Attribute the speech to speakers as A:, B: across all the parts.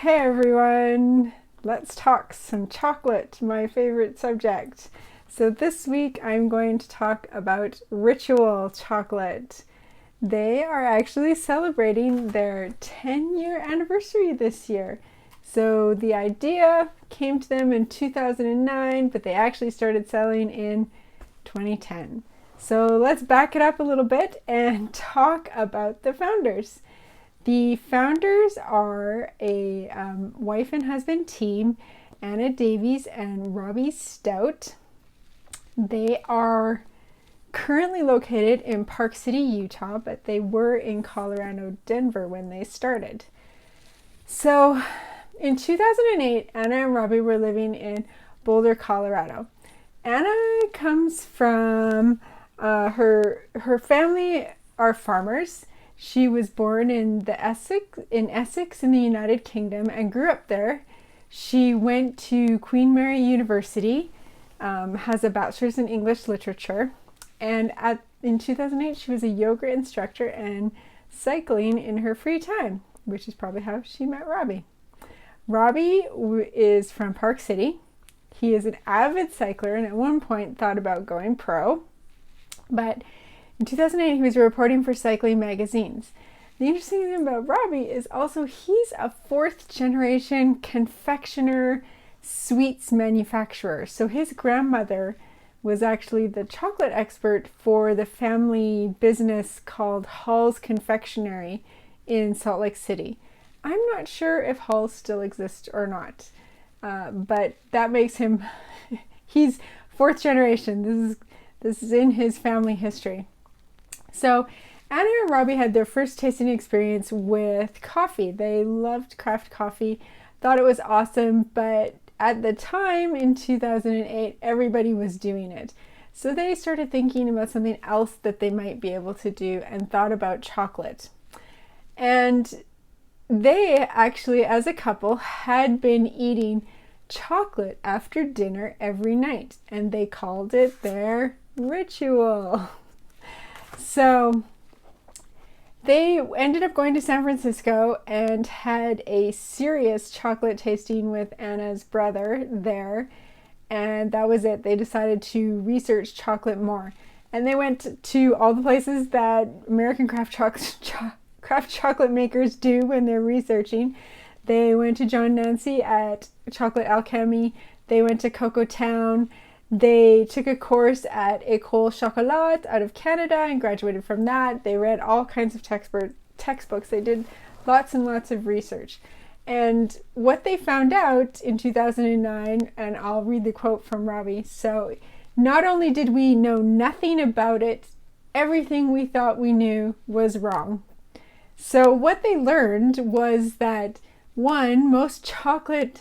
A: Hey everyone, let's talk some chocolate, my favorite subject. So this week I'm going to talk about Ritual chocolate. They are actually celebrating their 10-year anniversary this year. So the idea came to them in 2009, but they actually started selling in 2010. So let's back it up a little bit and talk about the founders. The founders are a wife and husband team, Anna Davies and Robbie Stout. They are currently located in Park City, Utah, but they were in Colorado, Denver when they started. So in 2008, Anna and Robbie were living in Boulder, Colorado. Anna comes from her family are farmers. She was born in Essex in the United Kingdom and grew up there. She went to Queen Mary University, has a bachelor's in English literature, and in 2008 she was a yoga instructor and cycling in her free time, which is probably how she met Robbie. Robbie is from Park City. He is an avid cycler and at one point thought about going pro, but in 2008, he was reporting for cycling magazines. The interesting thing about Robbie is also he's a fourth generation confectioner, sweets manufacturer. So his grandmother was actually the chocolate expert for the family business called Hall's Confectionery in Salt Lake City. I'm not sure if Hall's still exists or not, but that makes him, he's fourth generation. This is in his family history. So Anna and Robbie had their first tasting experience with coffee. They loved craft coffee, thought it was awesome, but at the time in 2008, everybody was doing it. So they started thinking about something else that they might be able to do and thought about chocolate. And they actually, as a couple, had been eating chocolate after dinner every night, and they called it their ritual. So they ended up going to San Francisco and had a serious chocolate tasting with Anna's brother there. And that was it. They decided to research chocolate more. And they went to all the places that American craft chocolate makers do when they're researching. They went to John Nancy at Chocolate Alchemy. They went to Cocoa Town. They took a course at École Chocolat out of Canada and graduated from that. They read all kinds of textbooks. They did lots and lots of research. And what they found out in 2009, and I'll read the quote from Robbie. So, not only did we know nothing about it, everything we thought we knew was wrong. So what they learned was that, one, most chocolate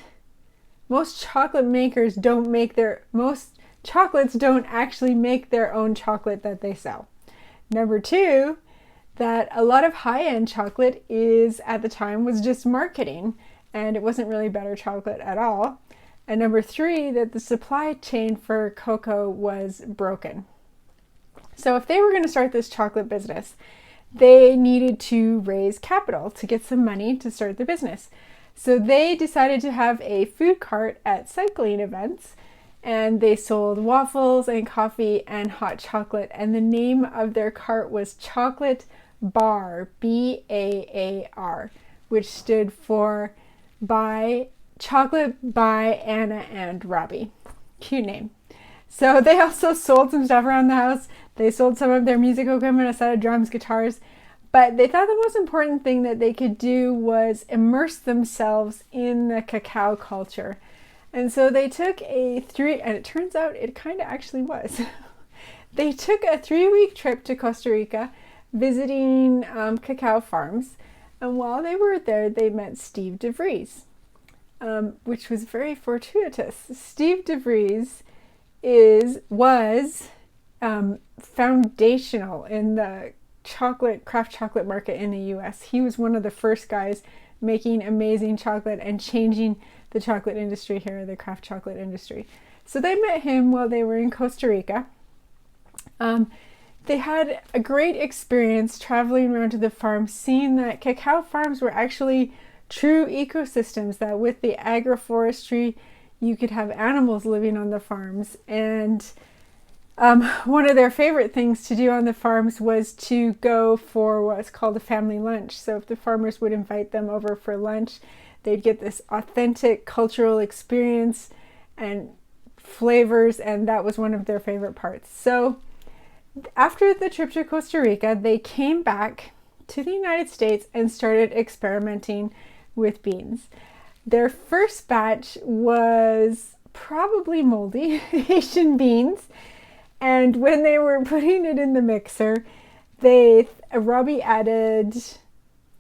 A: makers most chocolates don't actually make their own chocolate that they sell. Number two, that a lot of high-end chocolate at the time was just marketing and it wasn't really better chocolate at all. And number three, that the supply chain for cocoa was broken. So if they were going to start this chocolate business, they needed to raise capital to get some money to start the business. So they decided to have a food cart at cycling events, and they sold waffles and coffee and hot chocolate. And the name of their cart was Chocolate Bar, Baar, which stood for Chocolate by Anna and Robbie. Cute name. So they also sold some stuff around the house. They sold some of their music equipment, a set of drums, guitars. But they thought the most important thing that they could do was immerse themselves in the cacao culture. And so they took and it turns out it kind of actually was. They took a 3-week trip to Costa Rica, visiting cacao farms. And while they were there, they met Steve DeVries, which was very fortuitous. Steve DeVries was foundational in the craft chocolate market in the US. He was one of the first guys making amazing chocolate and changing the chocolate industry here, the craft chocolate industry. So they met him while they were in Costa Rica. They had a great experience traveling around to the farm, seeing that cacao farms were actually true ecosystems, that with the agroforestry, you could have animals living on the farms. And one of their favorite things to do on the farms was to go for what's called a family lunch. So if the farmers would invite them over for lunch, they'd get this authentic cultural experience and flavors, and that was one of their favorite parts. So after the trip to Costa Rica, they came back to the United States and started experimenting with beans. Their first batch was probably moldy Haitian beans, and when they were putting it in the mixer, Robbie added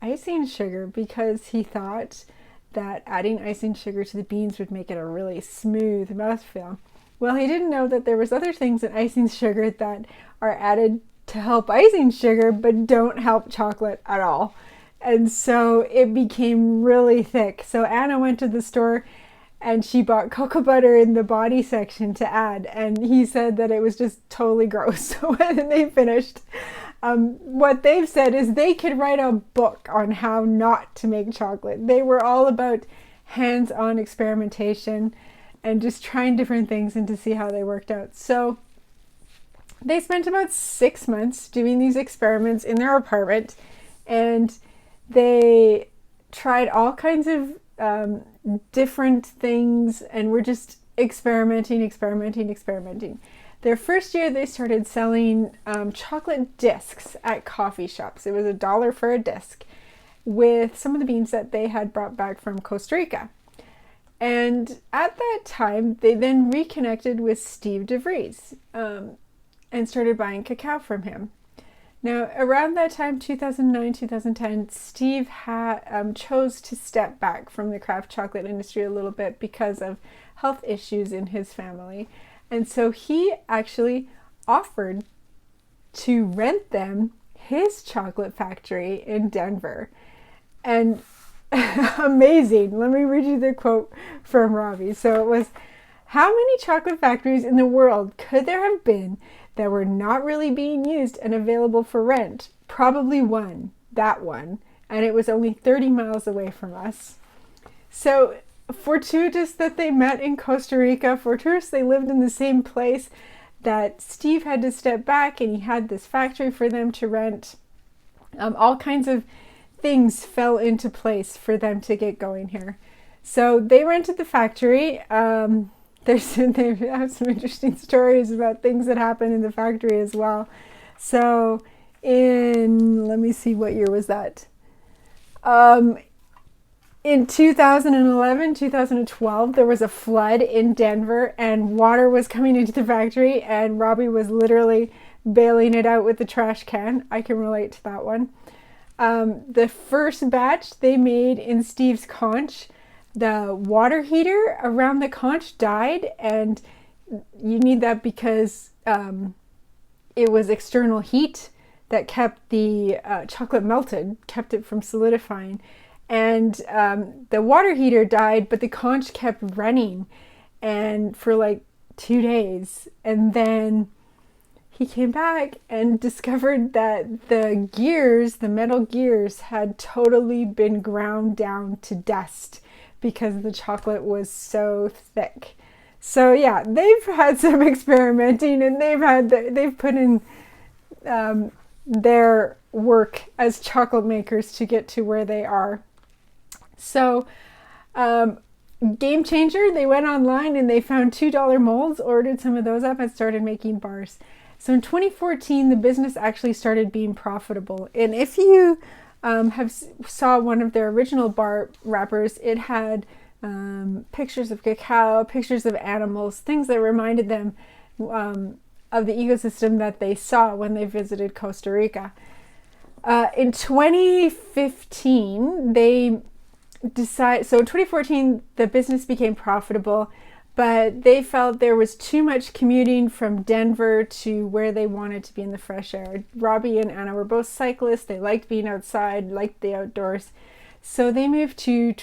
A: icing sugar because he thought that adding icing sugar to the beans would make it a really smooth mouthfeel. Well, he didn't know that there was other things in icing sugar that are added to help icing sugar but don't help chocolate at all. And so it became really thick. So Anna went to the store and she bought cocoa butter in the body section to add, and he said that it was just totally gross. So when they finished, what they've said is they could write a book on how not to make chocolate. They were all about hands-on experimentation and just trying different things and to see how they worked out. So they spent about 6 months doing these experiments in their apartment, and they tried all kinds of different things and were just experimenting. Their first year, they started selling chocolate discs at coffee shops. It was $1 for a disc with some of the beans that they had brought back from Costa Rica. And at that time, they then reconnected with Steve DeVries and started buying cacao from him. Now, around that time, 2009, 2010, Steve chose to step back from the craft chocolate industry a little bit because of health issues in his family. And so he actually offered to rent them his chocolate factory in Denver. And amazing. Let me read you the quote from Robbie. So it was, "How many chocolate factories in the world could there have been that were not really being used and available for rent? Probably one, that one. And it was only 30 miles away from us." So fortuitous that they met in Costa Rica, fortuitous they lived in the same place, that Steve had to step back and he had this factory for them to rent. All kinds of things fell into place for them to get going here. So they rented the factory. They have some interesting stories about things that happened in the factory as well. So let me see, what year was that? In 2011, 2012, there was a flood in Denver and water was coming into the factory, and Robbie was literally bailing it out with the trash can. I can relate to that one. The first batch they made in Steve's conch, the water heater around the conch died, and you need that because it was external heat that kept the chocolate melted, kept it from solidifying. And the water heater died, but the conch kept running and for like 2 days. And then he came back and discovered that the gears, the metal gears, had totally been ground down to dust because the chocolate was so thick. So yeah, they've had some experimenting, and they've put in their work as chocolate makers to get to where they are. So game changer, they went online and they found $2 molds, ordered some of those up, and started making bars. So in 2014, the business actually started being profitable. And if you saw one of their original bar wrappers, it had pictures of cacao, pictures of animals, things that reminded them of the ecosystem that they saw when they visited Costa Rica. In 2015, so in 2014, the business became profitable, but they felt there was too much commuting from Denver to where they wanted to be in the fresh air. Robbie and Anna were both cyclists. They liked being outside, liked the outdoors. So they moved to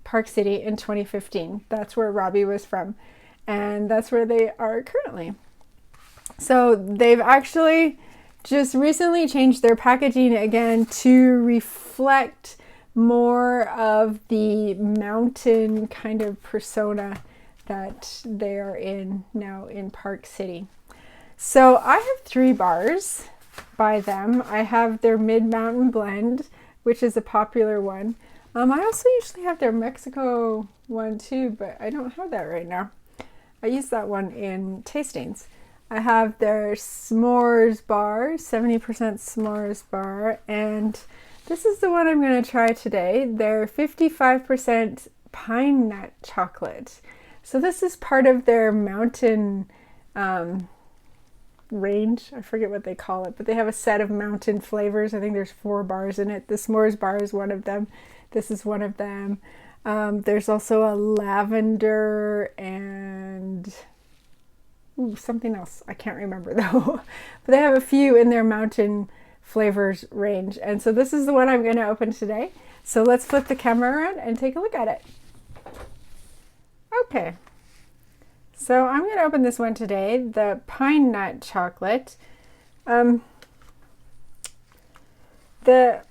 A: Park City in 2015. That's where Robbie was from, and that's where they are currently. So they've actually just recently changed their packaging again to reflect more of the mountain kind of persona that they are in now in Park City. So I have 3 bars by them. I have their Mid-Mountain Blend, which is a popular one. I also usually have their Mexico one too, but I don't have that right now. I use that one in tastings. I have their S'mores bar, 70% S'mores bar, and this is the one I'm going to try today. Their 55% pine nut chocolate. So this is part of their mountain range. I forget what they call it, but they have a set of mountain flavors. I think there's 4 bars in it. The S'mores bar is one of them. This is one of them. There's also a lavender and something else. I can't remember though. But they have a few in their mountain flavors range. And so this is the one I'm going to open today. So let's flip the camera around and take a look at it. Okay. So I'm going to open this one today, the pine nut chocolate. The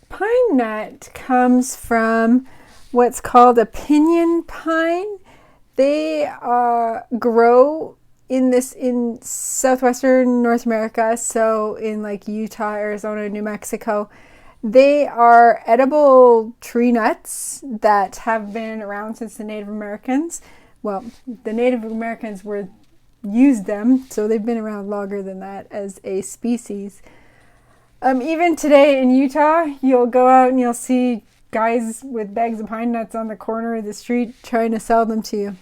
A: pine nut comes from what's called a pinyon pine. They grow in southwestern North America, so in like Utah, Arizona, New Mexico. They are edible tree nuts that have been around since the Native Americans. Well, the Native Americans used them, so they've been around longer than that as a species. Even today in Utah, you'll go out and you'll see guys with bags of pine nuts on the corner of the street trying to sell them to you.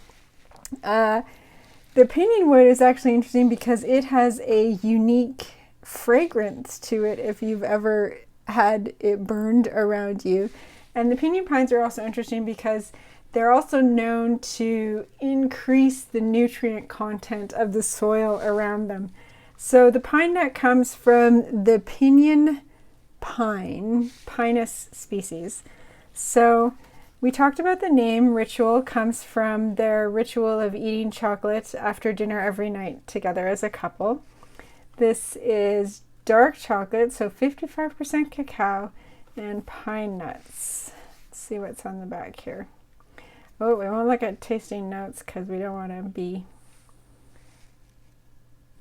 A: The pinyon wood is actually interesting because it has a unique fragrance to it if you've ever had it burned around you. And the pinyon pines are also interesting because they're also known to increase the nutrient content of the soil around them. So the pine nut comes from the pinyon pine, Pinus species. So we talked about the name. Ritual comes from their ritual of eating chocolate after dinner every night together as a couple. This is dark chocolate, so 55% cacao and pine nuts. Let's see what's on the back here. Oh, we won't look at tasting notes because we don't want to be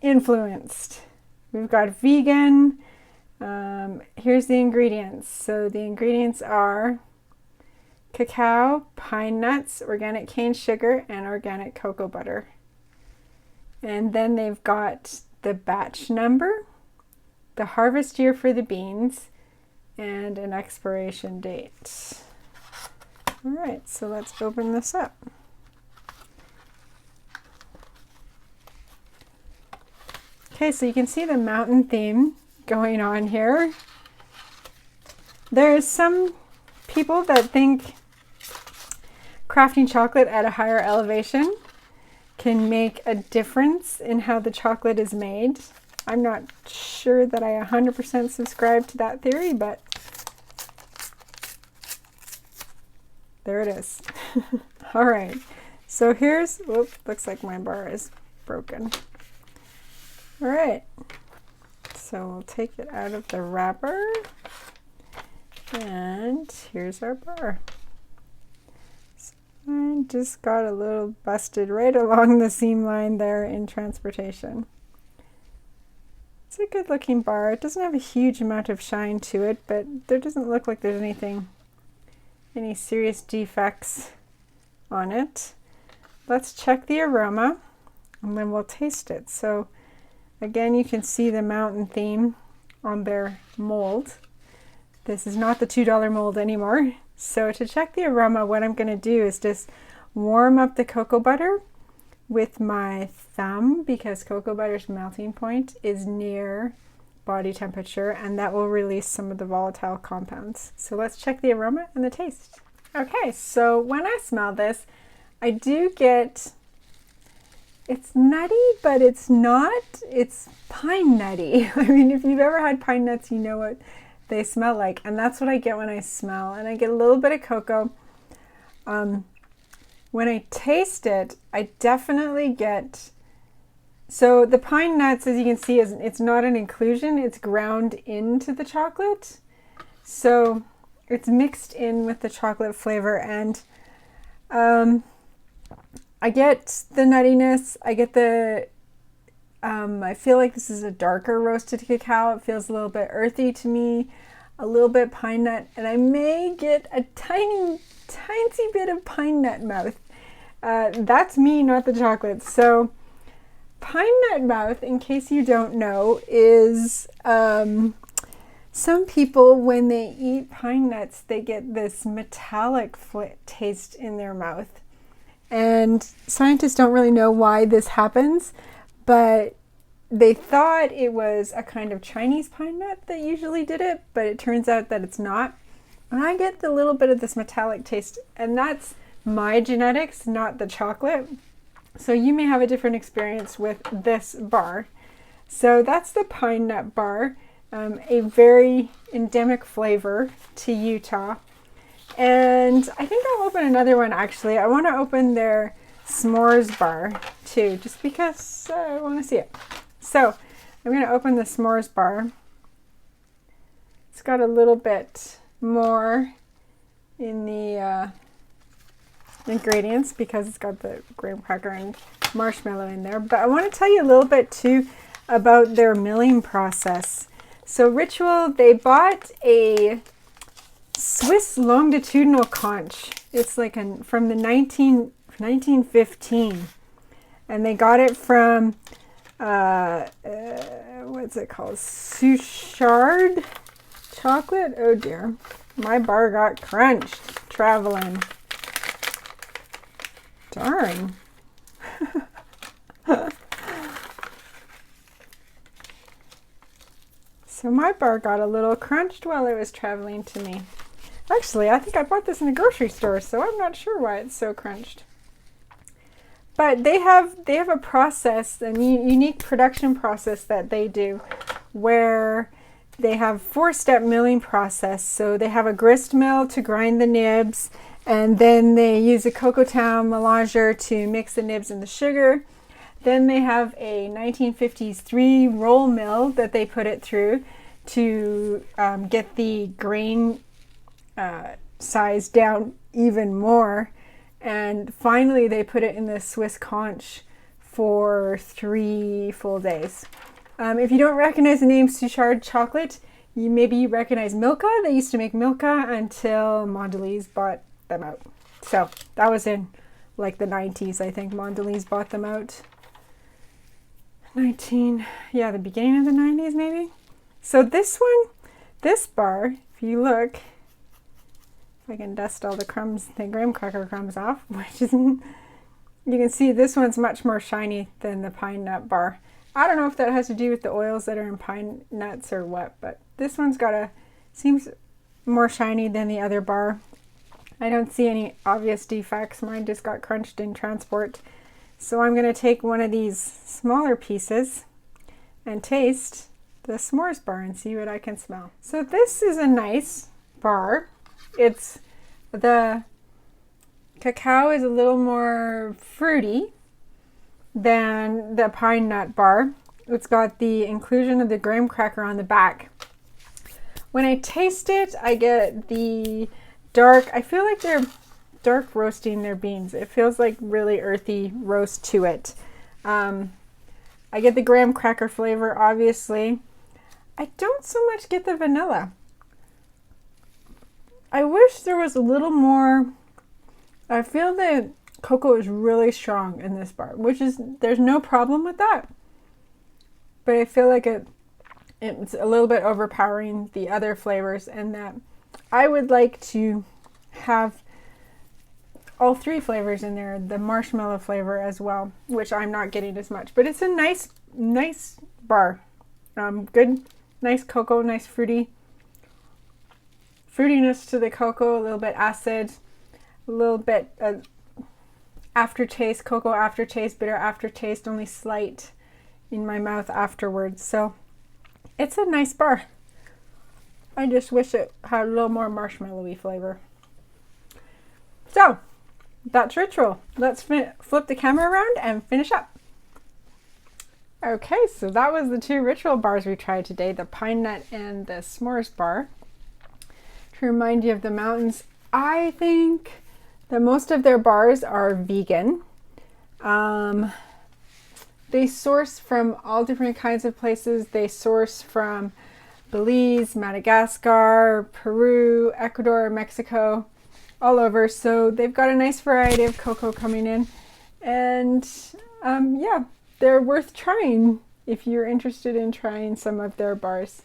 A: influenced. We've got vegan. Here's the ingredients. So the ingredients are cacao, pine nuts, organic cane sugar, and organic cocoa butter. And then they've got the batch number, the harvest year for the beans, and an expiration date. All right, so let's open this up. Okay, so you can see the mountain theme going on here. There's some people that think crafting chocolate at a higher elevation can make a difference in how the chocolate is made. I'm not sure that I 100% subscribe to that theory, but there it is. All right, so here's, whoop, looks like my bar is broken. All right, so we'll take it out of the wrapper, and here's our bar. So I just got a little busted right along the seam line there in transportation. It's a good looking bar. It doesn't have a huge amount of shine to it, but there doesn't look like there's any serious defects on it. Let's check the aroma and then we'll taste it. So again, you can see the mountain theme on their mold. This is not the $2 mold anymore. So to check the aroma, what I'm going to do is just warm up the cocoa butter with my thumb, because cocoa butter's melting point is near body temperature, and that will release some of the volatile compounds. So let's check the aroma and the taste. Okay, so when I smell this, I do get, it's nutty, but it's not, it's pine nutty. I mean, if you've ever had pine nuts, you know what they smell like, and that's what I get when I smell. And I get a little bit of cocoa. When I taste it, I definitely get, so the pine nuts, as you can see, it's not an inclusion, it's ground into the chocolate. So it's mixed in with the chocolate flavor, and I get the nuttiness. I get the I feel like this is a darker roasted cacao. It feels a little bit earthy to me, a little bit pine nut, and I may get a tiny bit of pine nut mouth. That's me, not the chocolate. So pine nut mouth, in case you don't know, is some people, when they eat pine nuts, they get this metallic taste in their mouth. And scientists don't really know why this happens, but they thought it was a kind of Chinese pine nut that usually did it, but it turns out that it's not. And I get the little bit of this metallic taste, and that's my genetics, not the chocolate. So you may have a different experience with this bar. So that's the pine nut bar, a very endemic flavor to Utah. And I think I'll open another one actually. I want to open their s'mores bar too, just because I want to see it. So I'm going to open the s'mores bar. It's got a little bit more in the ingredients because it's got the graham cracker and marshmallow in there. But I want to tell you a little bit too about their milling process. So Ritual, they bought a Swiss longitudinal conch. It's like from the 1915, and they got it from what's it called? Suchard chocolate. Oh dear, my bar got crunched traveling. Darn. So my bar got a little crunched while it was traveling to me. Actually, I think I bought this in the grocery store, so I'm not sure why it's so crunched. But they have a process, a unique production process that they do, where they have 4-step milling process. So they have a grist mill to grind the nibs, and then they use a cocoa town melanger to mix the nibs and the sugar. Then they have a 1950s 3 roll mill that they put it through to get the grain size down even more. And finally they put it in the Swiss conch for 3 full days. If you don't recognize the name Suchard chocolate, maybe you recognize Milka. They used to make Milka until Mondelez bought them out. So that was in like the 90s, I think Mondelez bought them out. The beginning of the 90s maybe. So this bar, if you look, if I can dust all the crumbs, the graham cracker crumbs off, which is, you can see this one's much more shiny than the pine nut bar. I don't know if that has to do with the oils that are in pine nuts or what, but this one's seems more shiny than the other bar. I don't see any obvious defects. Mine just got crunched in transport. So I'm going to take one of these smaller pieces and taste the s'mores bar and see what I can smell. So this is a nice bar. The cacao is a little more fruity than the pine nut bar. It's got the inclusion of the graham cracker on the back. When I taste it, I get the dark, I feel like they're dark roasting their beans. It feels like really earthy roast to it. I get the graham cracker flavor, obviously. I don't so much get the vanilla. I wish there was a little more. I feel the cocoa is really strong in this bar, there's no problem with that. But I feel like it's a little bit overpowering the other flavors, and that I would like to have all 3 flavors in there, the marshmallow flavor as well, which I'm not getting as much. But it's a nice bar. Good, nice cocoa, nice fruitiness to the cocoa, a little bit acid, a little bit aftertaste, cocoa aftertaste, bitter aftertaste, only slight in my mouth afterwards. So it's a nice bar. I just wish it had a little more marshmallowy flavor. So that's Ritual. Let's flip the camera around and finish up. Okay, so that was the 2 Ritual bars we tried today, the pine nut and the s'mores bar. to remind you of the mountains. I think that most of their bars are vegan. They source from all different kinds of places. They source from Belize, Madagascar, Peru, Ecuador, Mexico, all over. So they've got a nice variety of cocoa coming in. And yeah, they're worth trying if you're interested in trying some of their bars.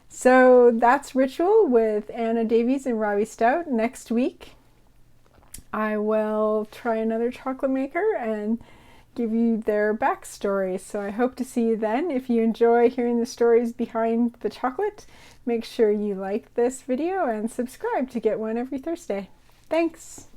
A: So that's Ritual with Anna, Davies and Robbie Stout. Next week, I will try another chocolate maker and give you their backstory. So I hope to see you then. If you enjoy hearing the stories behind the chocolate, make sure you like this video and subscribe to get one every Thursday. Thanks!